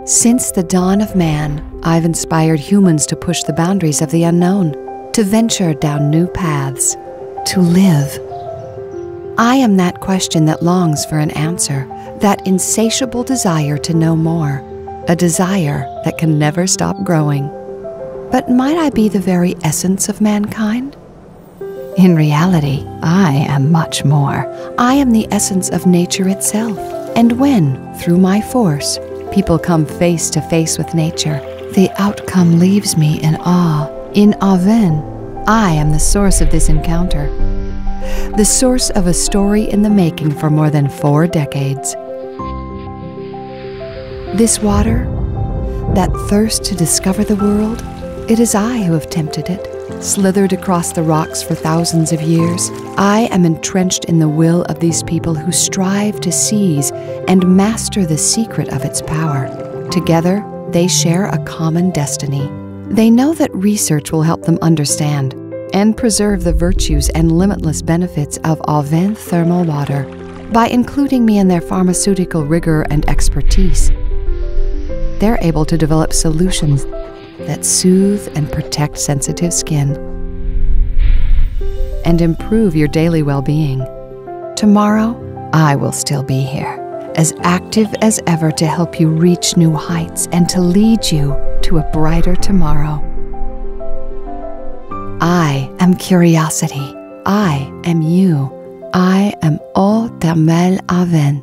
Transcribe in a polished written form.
Since the dawn of man, I've inspired humans to push the boundaries of the unknown, to venture down new paths, to live. I am that question that longs for an answer, that insatiable desire to know more, a desire that can never stop growing. But might I be the very essence of mankind? In reality, I am much more. I am the essence of nature itself. And when, through my force, people come face to face with nature, the outcome leaves me in awe. In Avène, I am the source of this encounter, the source of a story in the making for more than 4 decades. This water, that thirst to discover the world, it is I who have tempted it, slithered across the rocks for thousands of years. I am entrenched in the will of these people who strive to seize and master the secret of its power. Together, they share a common destiny. They know that research will help them understand and preserve the virtues and limitless benefits of Avène thermal water by including me in their pharmaceutical rigor and expertise. They're able to develop solutions that soothe and protect sensitive skin and improve your daily well-being. Tomorrow, I will still be here, as active as ever to help you reach new heights and to lead you to a brighter tomorrow. I am curiosity. I am you. I am Eau Thermale Avène.